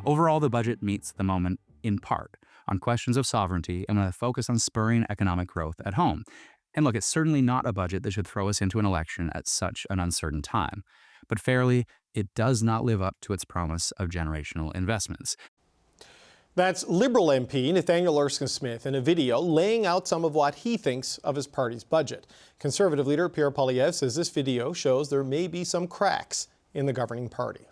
Overall, the budget meets the moment in part on questions of sovereignty and with a focus on spurring economic growth at home. And look, it's certainly not a budget that should throw us into an election at such an uncertain time. But fairly, it does not live up to its promise of generational investments. That's Liberal MP Nathaniel Erskine-Smith in a video laying out some of what he thinks of his party's budget. Conservative Leader Pierre Poilievre says this video shows there may be some cracks in the governing party.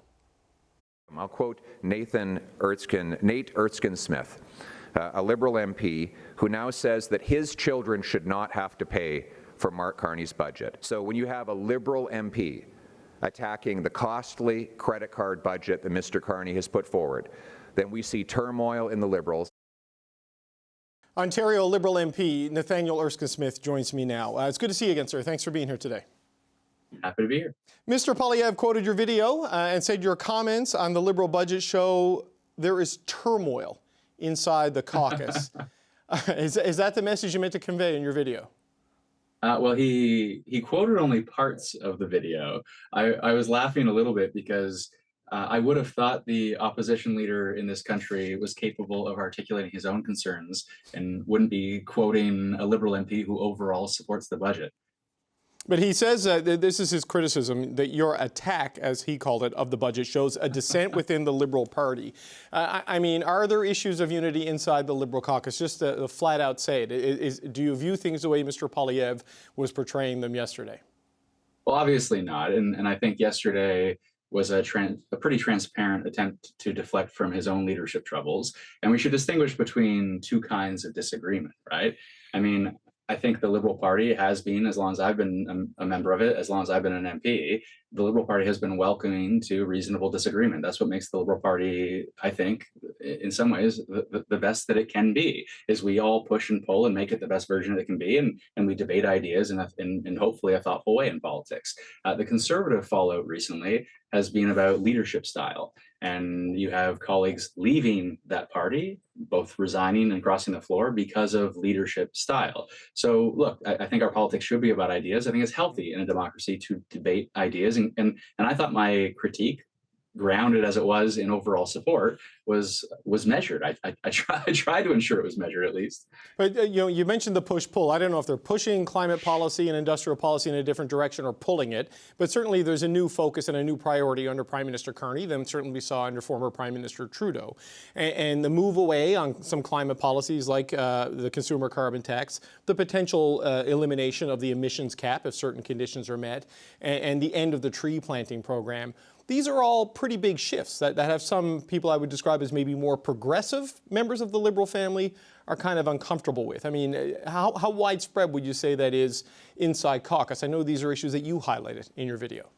I'll quote Nate Erskine-Smith, a Liberal MP who now says that his children should not have to pay for Mark Carney's budget. So when you have a Liberal MP attacking the costly credit card budget that Mr. Carney has put forward, then we see turmoil in the Liberals. Ontario Liberal MP Nathaniel Erskine-Smith joins me now. It's good to see you again, sir. Thanks for being here today. Happy to be here. Mr. Poilievre quoted your video and said your comments on the Liberal budget show there is turmoil inside the caucus. Is that the message you meant to convey in your video? Well, he quoted only parts of the video. I was laughing a little bit because I would have thought the opposition leader in this country was capable of articulating his own concerns and wouldn't be quoting a Liberal MP who overall supports the budget. But he says this is his criticism, that your attack, as he called it, of the budget shows a dissent within the Liberal Party. I mean, are there issues of unity inside the Liberal caucus? Just to flat out say it. Do you view things the way Mr. Poilievre was portraying them yesterday? Well, obviously not. And I think yesterday was a pretty transparent attempt to deflect from his own leadership troubles. And we should distinguish between two kinds of disagreement, right? I mean, I think the Liberal Party has been, as long as I've been a member of it, as long as I've been an MP, the Liberal Party has been welcoming to reasonable disagreement. That's what makes the Liberal Party, I think, in some ways, the best that it can be, is we all push and pull and make it the best version that it can be, and we debate ideas in hopefully a thoughtful way in politics. The Conservative fallout recently has been about leadership style. And you have colleagues leaving that party, both resigning and crossing the floor because of leadership style. So look, I think our politics should be about ideas. I think it's healthy in a democracy to debate ideas. And I thought my critique, grounded as it was in overall support, was measured. I tried to ensure it was measured, at least. But you mentioned the push-pull. I don't know if they're pushing climate policy and industrial policy in a different direction or pulling it, but certainly there's a new focus and a new priority under Prime Minister Carney than certainly we saw under former Prime Minister Trudeau. And the move away on some climate policies like the consumer carbon tax, the potential elimination of the emissions cap if certain conditions are met, and the end of the tree planting program. These are all pretty big shifts that have some people I would describe as maybe more progressive members of the Liberal family are kind of uncomfortable with. I mean, how widespread would you say that is inside caucus? I know these are issues that you highlighted in your video.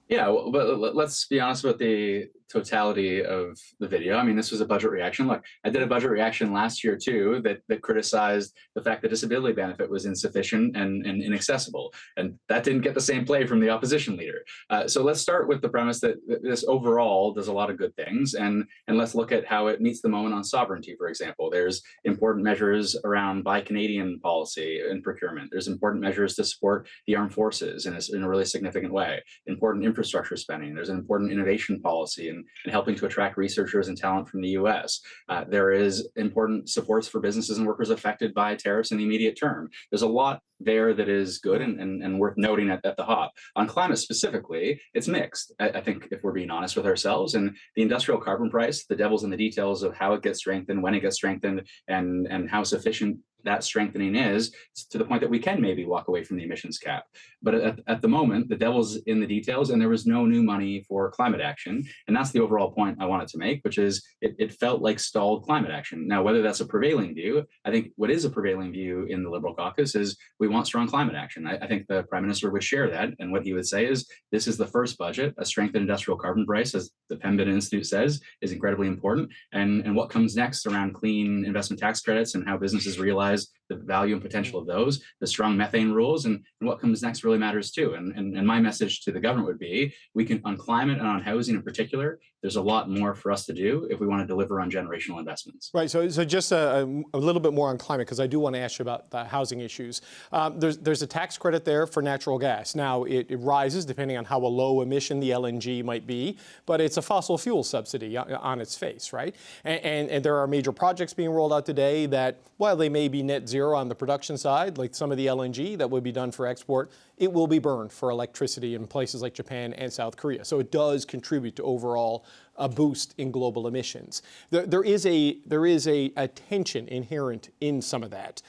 Yeah, well, but let's be honest about the totality of the video. I mean, this was a budget reaction. Look, I did a budget reaction last year too that criticized the fact that disability benefit was insufficient and inaccessible, and that didn't get the same play from the opposition leader. So let's start with the premise that this overall does a lot of good things, and let's look at how it meets the moment on sovereignty. For example, there's important measures around Buy Canadian policy and procurement. There's important measures to support the armed forces in a really significant way. Important infrastructure spending. There's an important innovation policy and helping to attract researchers and talent from the US. There is important supports for businesses and workers affected by tariffs in the immediate term. There's a lot there that is good and worth noting at the hop. On climate specifically, it's mixed. I think if we're being honest with ourselves, and the industrial carbon price, the devil's in the details of how it gets strengthened, when it gets strengthened, and how sufficient that strengthening is, to the point that we can maybe walk away from the emissions cap. But at the moment, the devil's in the details, and there was no new money for climate action. And that's the overall point I wanted to make, which is it felt like stalled climate action. Now, whether that's a prevailing view, I think what is a prevailing view in the Liberal caucus is we want strong climate action. I think the Prime Minister would share that. And what he would say is, this is the first budget. A strengthened industrial carbon price, as the Pembina Institute says, is incredibly important. And what comes next around clean investment tax credits and how businesses realize the value and potential of those. The strong methane rules and what comes next really matters too. And my message to the government would be, we can, on climate and on housing in particular, there's a lot more for us to do if we want to deliver on generational investments. Right. So just a little bit more on climate, because I do want to ask you about the housing issues. There's a tax credit there for natural gas. Now, it rises depending on how a low emission the LNG might be, but it's a fossil fuel subsidy on its face, right? And there are major projects being rolled out today that, while they may be net zero on the production side, like some of the LNG that would be done for export, it will be burned for electricity in places like Japan and South Korea. So it does contribute to overall a boost in global emissions. There is a tension inherent in some of that,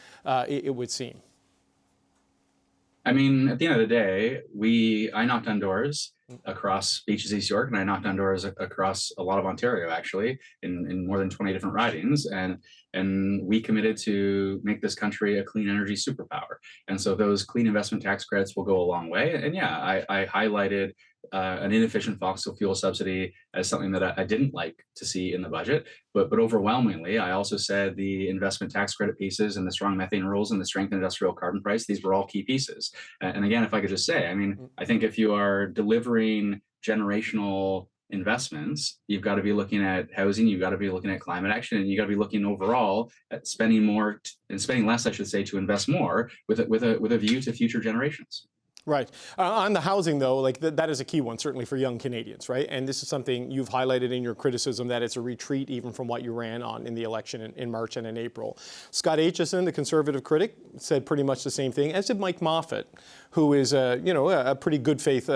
it would seem. I mean, at the end of the day, I knocked on doors across Beaches, East York, and I knocked on doors across a lot of Ontario, actually, in more than 20 different ridings. And we committed to make this country a clean energy superpower. And so those clean investment tax credits will go a long way. And yeah, I highlighted an inefficient fossil fuel subsidy as something that I didn't like to see in the budget. But overwhelmingly, I also said the investment tax credit pieces and the strong methane rules and the strengthened industrial carbon price, these were all key pieces. And again, if I could just say, I mean, I think if you are delivering generational investments, you've got to be looking at housing, you've got to be looking at climate action, and you got to be looking overall at spending more and spending less, I should say, to invest more with a view to future generations. Right. On the housing, though, like that is a key one, certainly for young Canadians, right? And this is something you've highlighted in your criticism, that it's a retreat even from what you ran on in the election in March and in April. Scott Aitchison, the Conservative critic, said pretty much the same thing, as did Mike Moffat, who is a pretty good faith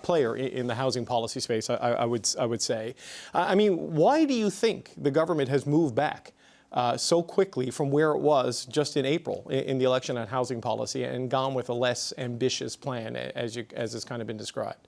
player in the housing policy space, I would say. I mean, why do you think the government has moved back so quickly from where it was just in April in the election on housing policy and gone with a less ambitious plan, as has kind of been described?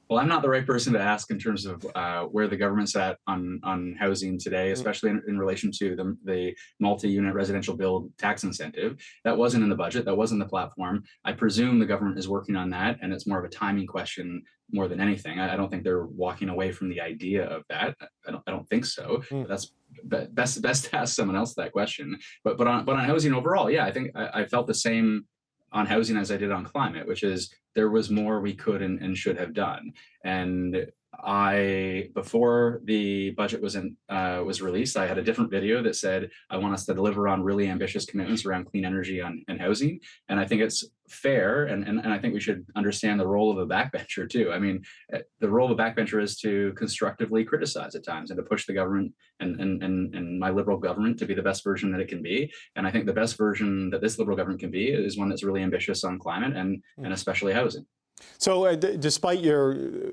Well, I'm not the right person to ask in terms of where the government's at on housing today, especially in relation to the multi-unit residential build tax incentive. That wasn't in the budget. That wasn't the platform. I presume the government is working on that, and it's more of a timing question more than anything. I don't think they're walking away from the idea of that. I don't think so. That's best to ask someone else that question. But on housing overall, yeah, I think I felt the same on housing as I did on climate, which is there was more we could and should have done. And before the budget was released, I had a different video that said I want us to deliver on really ambitious commitments around clean energy and housing. And I think it's fair, and I think we should understand the role of a backbencher too. I mean, the role of a backbencher is to constructively criticize at times and to push the government and my Liberal government to be the best version that it can be. And I think the best version that this Liberal government can be is one that's really ambitious on climate and especially housing. So despite your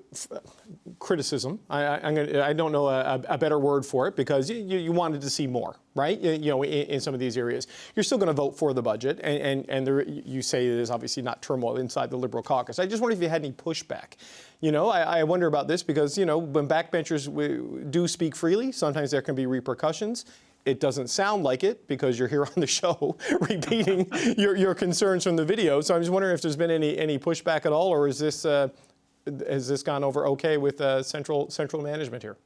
criticism, I don't know a better word for it, because you wanted to see more, right? In some of these areas, you're still going to vote for the budget, and you say there's obviously not turmoil inside the Liberal caucus. I just wonder if you had any pushback. I wonder about this because, when backbenchers do speak freely, sometimes there can be repercussions. It doesn't sound like it because you're here on the show repeating your concerns from the video. So I'm just wondering if there's been any pushback at all, or has this gone over okay with central management here?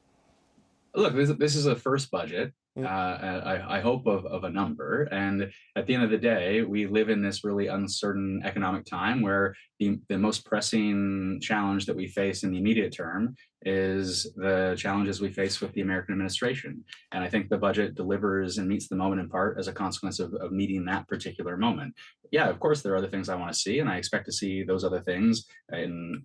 Look, this is a first budget. I hope of a number. And at the end of the day, we live in this really uncertain economic time where the most pressing challenge that we face in the immediate term is the challenges we face with the American administration. And I think the budget delivers and meets the moment in part as a consequence of meeting that particular moment. Yeah, of course, there are other things I want to see, and I expect to see those other things in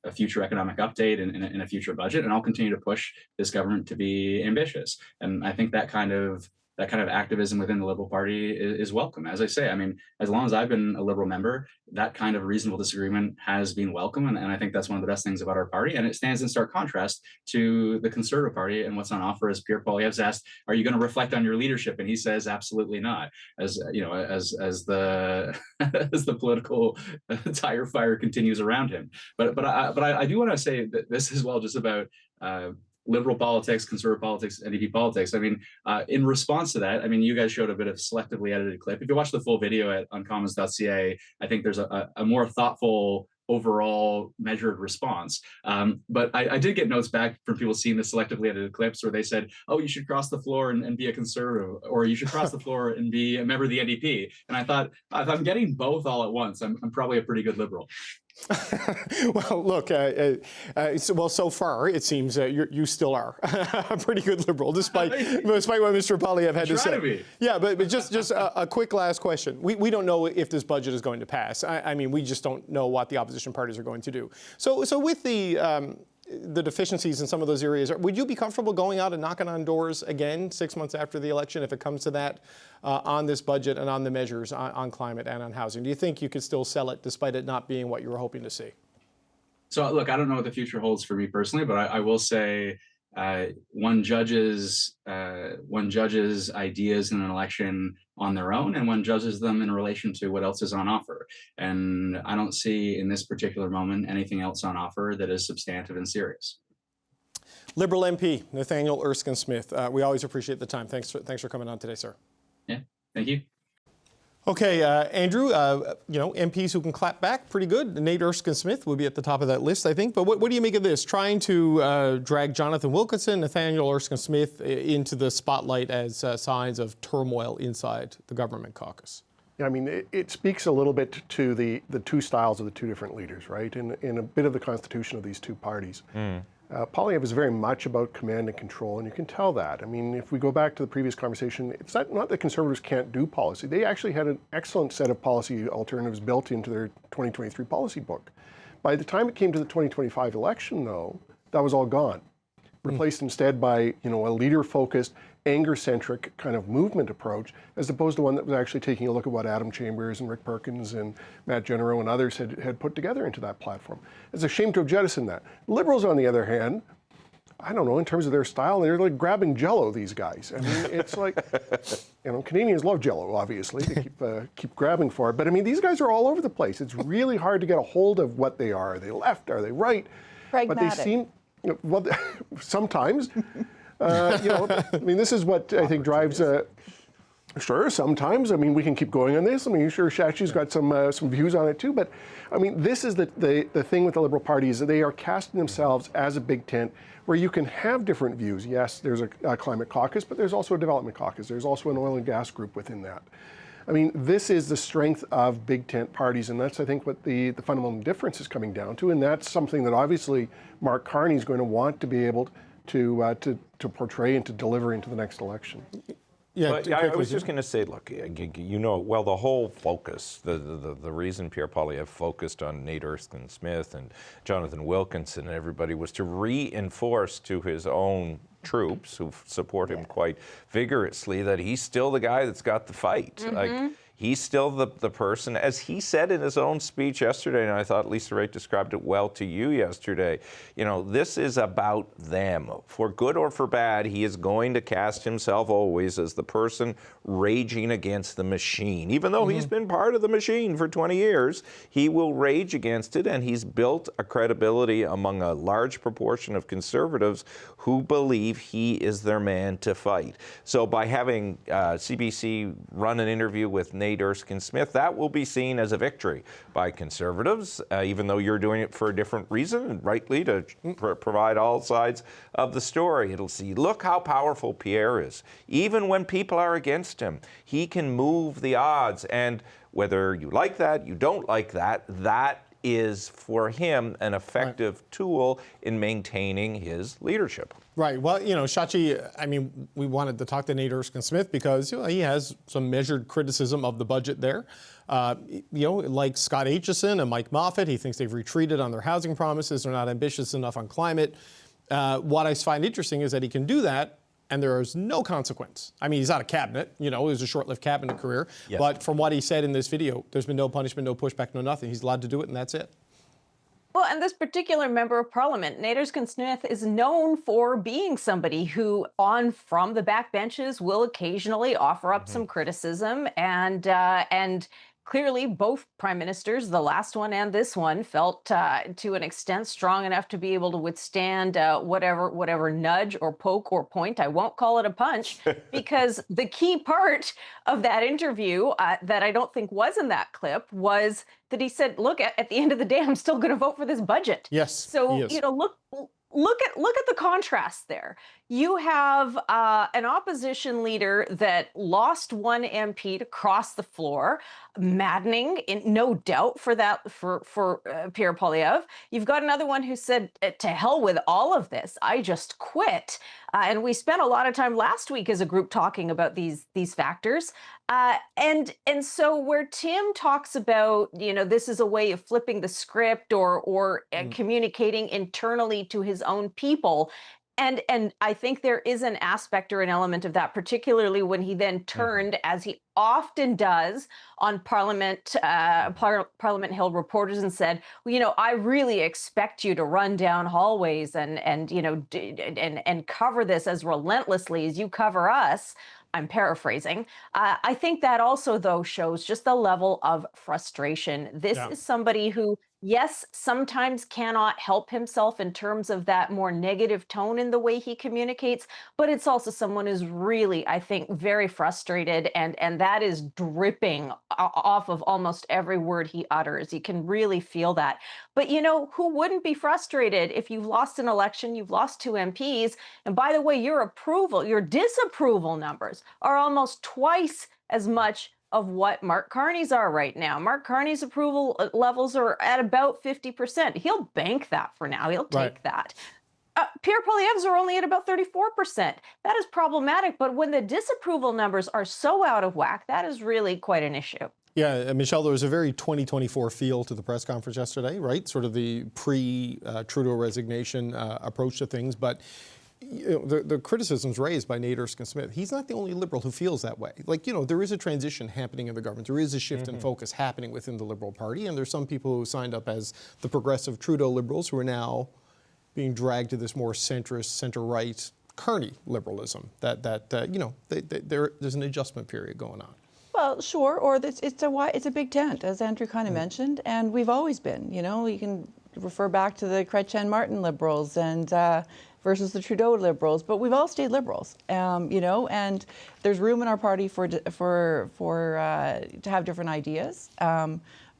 a future economic update and in a future budget. And I'll continue to push this government to be ambitious. And I think that kind of activism within the Liberal Party is welcome. As I say, I mean, as long as I've been a Liberal member, that kind of reasonable disagreement has been welcome. And I think that's one of the best things about our party. And it stands in stark contrast to the Conservative Party and what's on offer. As Pierre Poilievre's asked, are you going to reflect on your leadership? And he says, absolutely not. As the as the political tire fire continues around him. But I do want to say that this is just about Liberal politics, Conservative politics, NDP politics. I mean, in response to that, I mean, you guys showed a bit of selectively edited clip. If you watch the full video on commons.ca, I think there's a more thoughtful overall measured response. But I did get notes back from people seeing the selectively edited clips where they said, oh, you should cross the floor and be a conservative, or you should cross the floor and be a member of the NDP. And I thought, if I'm getting both all at once, I'm probably a pretty good Liberal. Well, look, so far it seems you still are a pretty good Liberal, despite what Mr. Poilievre had to say. Yeah, but just a quick last question. We don't know if this budget is going to pass. I mean, we just don't know what the opposition parties are going to do. So with the deficiencies in some of those areas, would you be comfortable going out and knocking on doors again 6 months after the election if it comes to that on this budget and on the measures on climate and on housing? Do you think you could still sell it despite it not being what you were hoping to see? So look, I don't know what the future holds for me personally, but I will say one judges ideas in an election on their own, and one judges them in relation to what else is on offer. And I don't see in this particular moment anything else on offer that is substantive and serious. Liberal MP Nathaniel Erskine-Smith, we always appreciate the time. Thanks for coming on today, sir. Yeah, thank you. Okay, Andrew, MPs who can clap back, pretty good. Nate Erskine-Smith would be at the top of that list, I think. But what do you make of this? Trying to drag Jonathan Wilkinson, Nathaniel Erskine-Smith into the spotlight as signs of turmoil inside the government caucus. Yeah, I mean, it speaks a little bit to the two styles of the two different leaders, right? In a bit of the constitution of these two parties. Poilievre is very much about command and control, and you can tell that. I mean, if we go back to the previous conversation, it's not that Conservatives can't do policy. They actually had an excellent set of policy alternatives built into their 2023 policy book. By the time it came to the 2025 election, though, that was all gone. Replaced instead by, a leader-focused, anger-centric kind of movement approach, as opposed to one that was actually taking a look at what Adam Chambers and Rick Perkins and Matt Genero and others had put together into that platform. It's a shame to have jettisoned that. Liberals, on the other hand, I don't know, in terms of their style, they're like grabbing Jell-O, these guys. I mean, it's like, Canadians love Jell-O, obviously. They keep grabbing for it. But I mean, these guys are all over the place. It's really hard to get a hold of what they are. Are they left? Are they right? Pragmatic. But they seem, well, sometimes. I mean, this is what I think drives. Sure, sometimes. I mean, we can keep going on this. I mean, sure, Shachi's got some views on it too. But I mean, this is the thing with the Liberal Party is that they are casting themselves as a big tent where you can have different views. Yes, there's a climate caucus, but there's also a development caucus. There's also an oil and gas group within that. I mean, this is the strength of big tent parties, and that's, I think, what the fundamental difference is coming down to. And that's something that obviously Mark Carney is going to want to be able to portray and to deliver into the next election. Yeah, I was just going to say, look, the whole focus, the reason Pierre Poilievre focused on Nate Erskine-Smith and Jonathan Wilkinson and everybody was to reinforce to his own troops who support him quite vigorously that he's still the guy that's got the fight. Mm-hmm. Like, he's still the person, as he said in his own speech yesterday, and I thought Lisa Raitt described it well to you yesterday, this is about them. For good or for bad, he is going to cast himself always as the person raging against the machine. Even though he's been part of the machine for 20 years, he will rage against it, and he's built a credibility among a large proportion of Conservatives who believe he is their man to fight. So by having CBC run an interview with Nate Erskine-Smith, that will be seen as a victory by Conservatives, even though you're doing it for a different reason, and rightly to provide all sides of the story. It'll see, look how powerful Pierre is. Even when people are against him, he can move the odds. And whether you like that, you don't like that, that is for him an effective tool in maintaining his leadership. Right. Well, Shachi, I mean, we wanted to talk to Nate Erskine-Smith because he has some measured criticism of the budget there. Like Scott Aitchison and Mike Moffat, he thinks they've retreated on their housing promises. They're not ambitious enough on climate. What I find interesting is that he can do that and there is no consequence. I mean, he's out of cabinet, it was a short-lived cabinet career. Yes. But from what he said in this video, there's been no punishment, no pushback, no nothing. He's allowed to do it, and that's it. Well, and this particular member of parliament, Nate Erskine-Smith, is known for being somebody who, from the backbenches, will occasionally offer up some criticism and clearly, both prime ministers, the last one and this one, felt to an extent strong enough to be able to withstand whatever nudge or poke or point. I won't call it a punch, because the key part of that interview that I don't think was in that clip was that he said, "Look, at the end of the day, I'm still going to vote for this budget." Yes. So look at the contrast there. You have an opposition leader that lost one MP to cross the floor, maddening, no doubt for Pierre Poilievre. You've got another one who said, "To hell with all of this, I just quit." And we spent a lot of time last week as a group talking about these factors. And so where Tim talks about, this is a way of flipping the script or communicating internally to his own people. And I think there is an aspect or an element of that, particularly when he then turned, as he often does, on Parliament Hill reporters and said, "Well, I really expect you to run down hallways and cover this as relentlessly as you cover us." I'm paraphrasing. I think that also, though, shows just the level of frustration. This is somebody who, yes, sometimes cannot help himself in terms of that more negative tone in the way he communicates, but it's also someone who's really, I think, very frustrated, and that is dripping off of almost every word he utters. You can really feel that. But who wouldn't be frustrated if you've lost an election, you've lost 2 MPs, and by the way, your disapproval numbers are almost twice as much of what Mark Carney's are right now. Mark Carney's approval levels are at about 50%. He'll bank that for now. He'll take that. Pierre Poilievre's are only at about 34%. That is problematic, but when the disapproval numbers are so out of whack, that is really quite an issue. Yeah, Michelle, there was a very 2024 feel to the press conference yesterday, right? Sort of the pre-Trudeau resignation approach to things. But the criticisms raised by Nate Erskine-Smith, he's not the only Liberal who feels that way. There is a transition happening in the government. There is a shift in focus happening within the Liberal Party. And there's some people who signed up as the progressive Trudeau Liberals who are now being dragged to this more centrist, center-right Carney liberalism. There's an adjustment period going on. Well, sure, or it's a big tent, as Andrew kind of mentioned, and we've always been. You can refer back to the Chrétien Martin Liberals and versus the Trudeau Liberals, but we've all stayed Liberals, and there's room in our party for to have different ideas.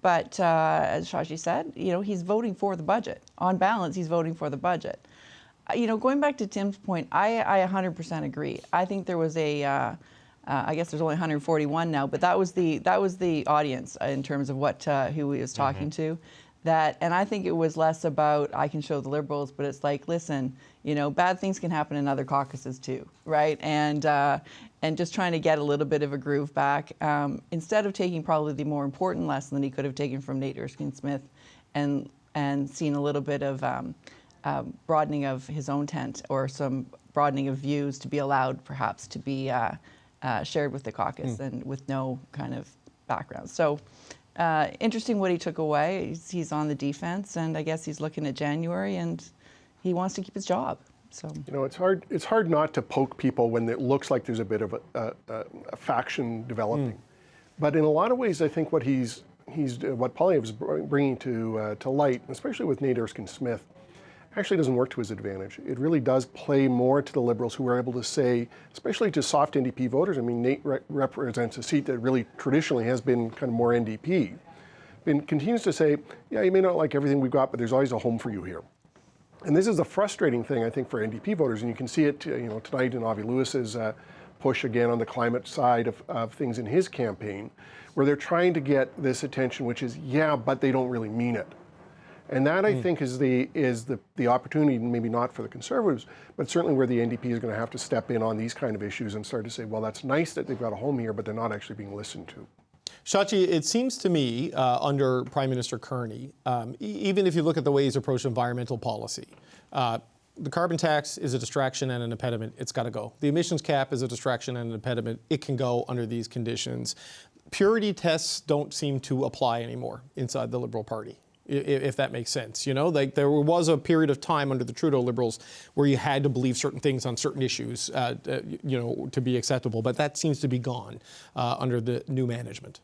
But as Shashi said, he's voting for the budget. On balance, he's voting for the budget. Going back to Tim's point, I 100% agree. I think there was I guess there's only 141 now, but that was the audience in terms of who he was talking to. And I think it was less about I can show the Liberals, but it's like, listen, bad things can happen in other caucuses too, right? And just trying to get a little bit of a groove back instead of taking probably the more important lesson that he could have taken from Nate Erskine-Smith and seen a little bit of broadening of his own tent or some broadening of views to be allowed perhaps to be shared with the caucus and with no kind of background. So interesting what he took away. He's on the defense, and I guess he's looking at January, and he wants to keep his job. So it's hard not to poke people when it looks like there's a bit of a faction developing. But in a lot of ways, I think what Poilievre's bringing to light, especially with Nate Erskine-Smith, actually doesn't work to his advantage. It really does play more to the Liberals who are able to say, especially to soft NDP voters, Nate represents a seat that really traditionally has been kind of more NDP, and continues to say, yeah, you may not like everything we've got, but there's always a home for you here. And this is a frustrating thing, I think, for NDP voters, and you can see it tonight in Avi Lewis's push again on the climate side of things in his campaign, where they're trying to get this attention, which is, yeah, but they don't really mean it. And that, I think, is the opportunity, maybe not for the Conservatives, but certainly where the NDP is going to have to step in on these kind of issues and start to say, well, that's nice that they've got a home here, but they're not actually being listened to. Shachi, it seems to me, under Prime Minister Carney, even if you look at the way he's approached environmental policy, the carbon tax is a distraction and an impediment. It's got to go. The emissions cap is a distraction and an impediment. It can go under these conditions. Purity tests don't seem to apply anymore inside the Liberal Party, if that makes sense. There was a period of time under the Trudeau Liberals where you had to believe certain things on certain issues, to be acceptable. But that seems to be gone under the new management.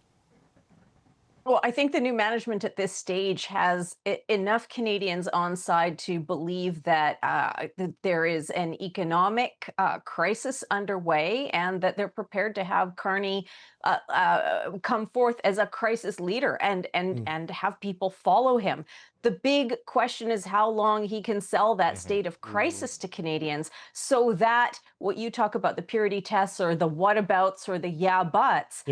Well, I think the new management at this stage has enough Canadians on side to believe that, that there is an economic crisis underway, and that they're prepared to have Carney come forth as a crisis leader and have people follow him. The big question is how long he can sell that state of crisis to Canadians, so that what you talk about, the purity tests or the whatabouts or the yeah buts,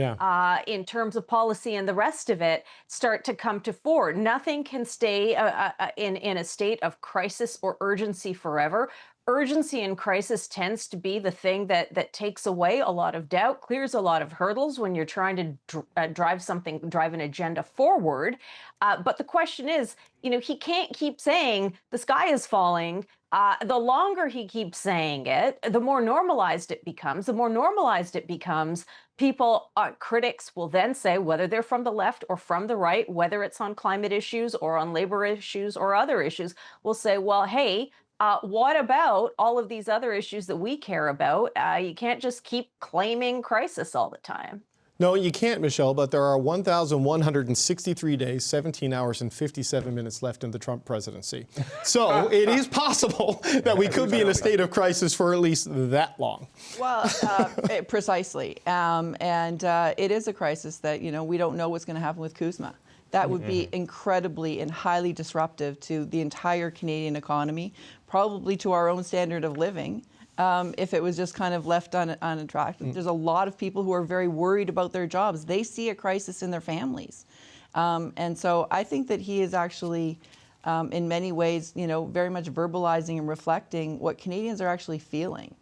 in terms of policy and the rest of it, start to come to fore. Nothing can stay in a state of crisis or urgency forever. Urgency and crisis tends to be the thing that takes away a lot of doubt, clears a lot of hurdles when you're trying to drive an agenda forward. But the question is, he can't keep saying the sky is falling. The longer he keeps saying it, the more normalized it becomes. The more normalized it becomes, people, critics will then say, whether they're from the left or from the right, whether it's on climate issues or on labor issues or other issues, will say, well, hey, what about all of these other issues that we care about? You can't just keep claiming crisis all the time. No, you can't, Michelle, but there are 1,163 days, 17 hours, and 57 minutes left in the Trump presidency. So it is possible that we could be in a state of crisis for at least that long. Well, precisely. And it is a crisis that, we don't know what's going to happen with Kuzma. That would be incredibly and highly disruptive to the entire Canadian economy, probably to our own standard of living, if it was just kind of left unattractive. There's a lot of people who are very worried about their jobs. They see a crisis in their families. And so I think that he is actually, in many ways, very much verbalizing and reflecting what Canadians are actually feeling.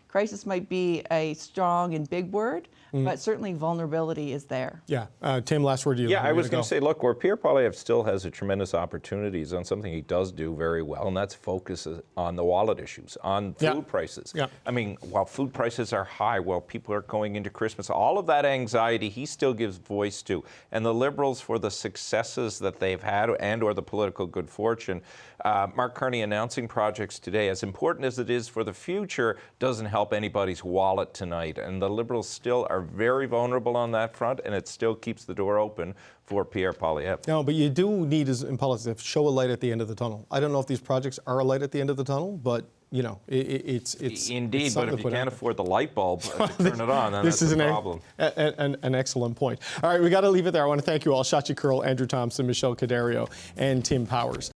Crisis might be a strong and big word, but certainly vulnerability is there. Yeah. Tim, last word to you. Yeah, I was going to say, look, where Pierre Poilievre still has a tremendous opportunities on something he does do very well, and that's focus on the wallet issues, on food prices. Yeah. I mean, while food prices are high, while people are going into Christmas, all of that anxiety he still gives voice to. And the Liberals, for the successes that they've had and or the political good fortune, Mark Carney announcing projects today, as important as it is for the future, doesn't help anybody's wallet tonight. And the Liberals still are very vulnerable on that front, and it still keeps the door open for Pierre Poilievre. No, but you do need, in politics, show a light at the end of the tunnel. I don't know if these projects are a light at the end of the tunnel, but it's indeed. But if you can't afford the light bulb to turn it on, then this that's is a problem. An excellent point. All right, we got to leave it there. I want to thank you all: Shachi Curl, Andrew Thompson, Michelle Cadario, and Tim Powers.